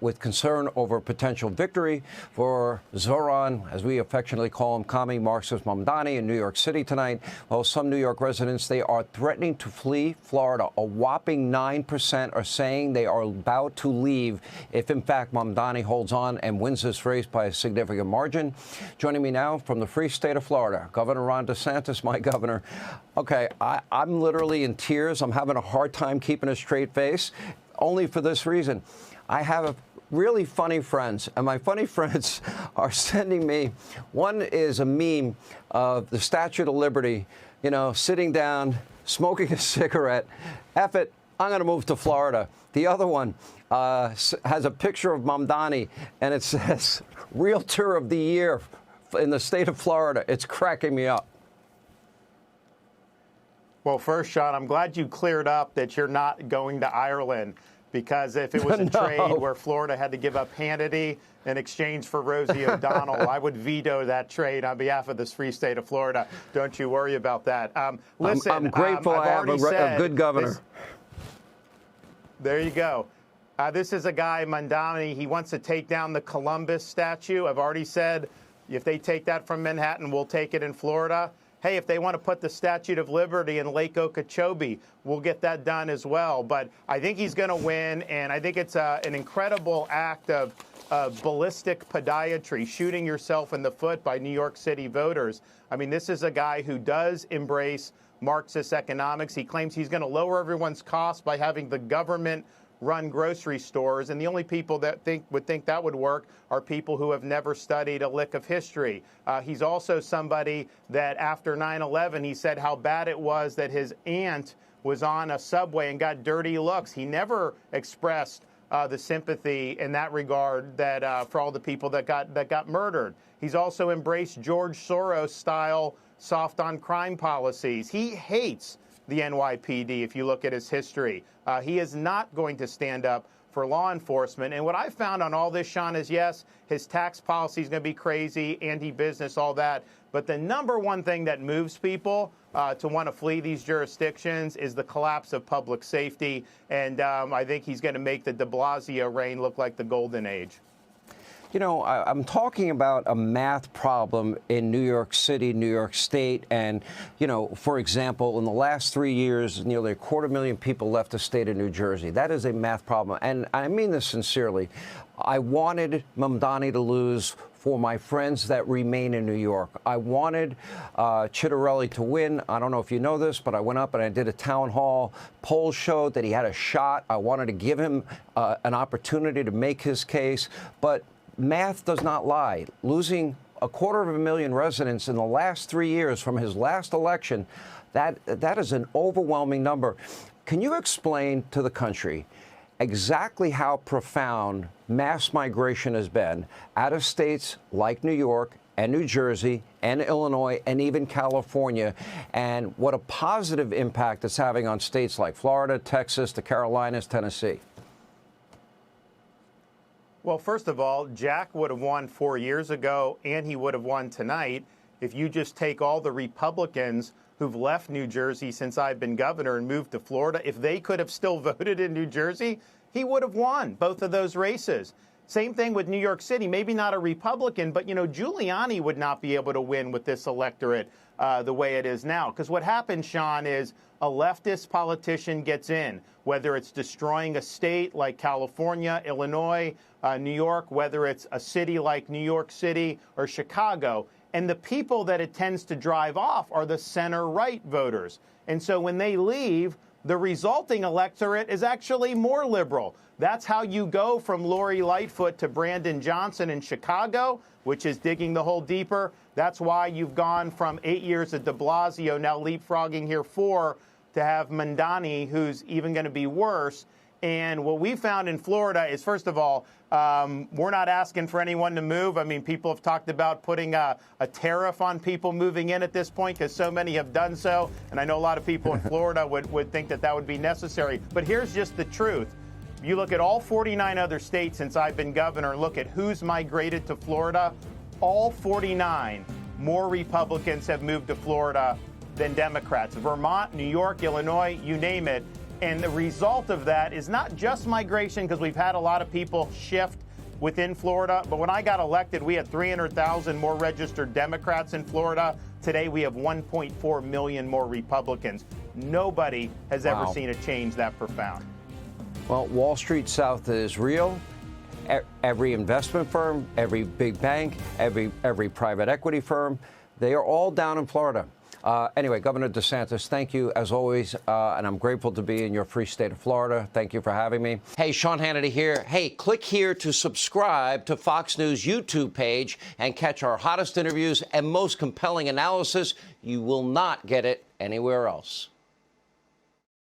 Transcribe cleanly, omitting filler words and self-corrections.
with concern over potential victory for Zoran, as we affectionately call him, commie Marxist Mamdani in New York City tonight. Well, some New York residents, they are threatening to flee Florida. A whopping 9% are saying they are about to leave if, in fact, Mamdani holds on and wins this race by a significant margin. Joining me now from the free state of Florida, Governor Ron DeSantis, my governor. Okay, I'm literally in tears. I'm having a hard time keeping a straight face, only for this reason. I have really funny friends, and my funny friends are sending me, one is a meme of the Statue of Liberty, you know, sitting down, smoking a cigarette. F it, I'm going to move to Florida. The other one has a picture of Mamdani, and it says, Realtor of the Year in the state of Florida. It's cracking me up. Well, first, Sean, I'm glad you cleared up that you're not going to Ireland. Because if it was a trade where Florida had to give up Hannity in exchange for Rosie O'Donnell, I would veto that trade on behalf of this free state of Florida. Don't you worry about that. Listen, I'm grateful I have a good governor. There you go. This is a guy, Mamdani. He wants to take down the Columbus statue. I've already said if they take that from Manhattan, we'll take it in Florida. Hey, if they want to put the Statue of Liberty in Lake Okeechobee, we'll get that done as well. But I think he's going to win, and I think it's an incredible act of ballistic podiatry, shooting yourself in the foot by New York City voters. I mean, this is a guy who does embrace Marxist economics. He claims he's going to lower everyone's costs by having the government run grocery stores, and the only people that would think that would work are people who have never studied a lick of history. He's also somebody that after 9/11, he said how bad it was that his aunt was on a subway and got dirty looks. He never expressed the sympathy in that regard that for all the people that got murdered. He's also embraced George Soros-style soft on crime policies. He hates the NYPD, if you look at his history. He is not going to stand up for law enforcement. And what I found on all this, Sean, is yes, his tax policy is going to be crazy, anti-business, all that. But the number one thing that moves people to want to flee these jurisdictions is the collapse of public safety. And I think he's going to make the de Blasio reign look like the golden age. You know, I'm talking about a math problem in New York City, New York State. And, you know, for example, in the last 3 years, nearly 250,000 people left the state of New Jersey. That is a math problem. And I mean this sincerely. I wanted Mamdani to lose for my friends that remain in New York. I wanted Chitterelli to win. I don't know if you know this, but I went up and I did a town hall. Polls showed that he had a shot. I wanted to give him an opportunity to make his case. But math does not lie. Losing 250,000 residents in the last 3 years from his last election, that is an overwhelming number. Can you explain to the country exactly how profound mass migration has been out of states like New York and New Jersey and Illinois and even California, and what a positive impact it's having on states like Florida, Texas, the Carolinas, Tennessee? Well, first of all, Jack would have won 4 years ago, and he would have won tonight if you just take all the Republicans who've left New Jersey since I've been governor and moved to Florida. If they could have still voted in New Jersey, he would have won both of those races. Same thing with New York City. Maybe not a Republican, but, you know, Giuliani would not be able to win with this electorate the way it is now. Because what happens, Sean, is a leftist politician gets in, whether it's destroying a state like California, Illinois, New York, whether it's a city like New York City or Chicago. And the people that it tends to drive off are the center-right voters. And so when they leave, the resulting electorate is actually more liberal. That's how you go from Lori Lightfoot to Brandon Johnson in Chicago, which is digging the hole deeper. That's why you've gone from 8 years of de Blasio, now leapfrogging here 4, to have Mamdani, who's even going to be worse. And what we found in Florida is, first of all, we're not asking for anyone to move. I mean, people have talked about putting a tariff on people moving in at this point because so many have done so. And I know a lot of people in Florida would think that that would be necessary. But here's just the truth. You look at all 49 other states since I've been governor and look at who's migrated to Florida, all 49 more Republicans have moved to Florida than Democrats. Vermont, New York, Illinois, you name it. And the result of that is not just migration, because we've had a lot of people shift within Florida. But when I got elected, we had 300,000 more registered Democrats in Florida. Today, we have 1.4 million more Republicans. Nobody has ever seen a change that profound. Well, Wall Street South is real. Every investment firm, every big bank, every private equity firm, they are all down in Florida. Anyway, Governor DeSantis, thank you as always, and I'm grateful to be in your free state of Florida. Thank you for having me. Hey, Sean Hannity here. Hey, click here to subscribe to Fox News YouTube page and catch our hottest interviews and most compelling analysis. You will not get it anywhere else.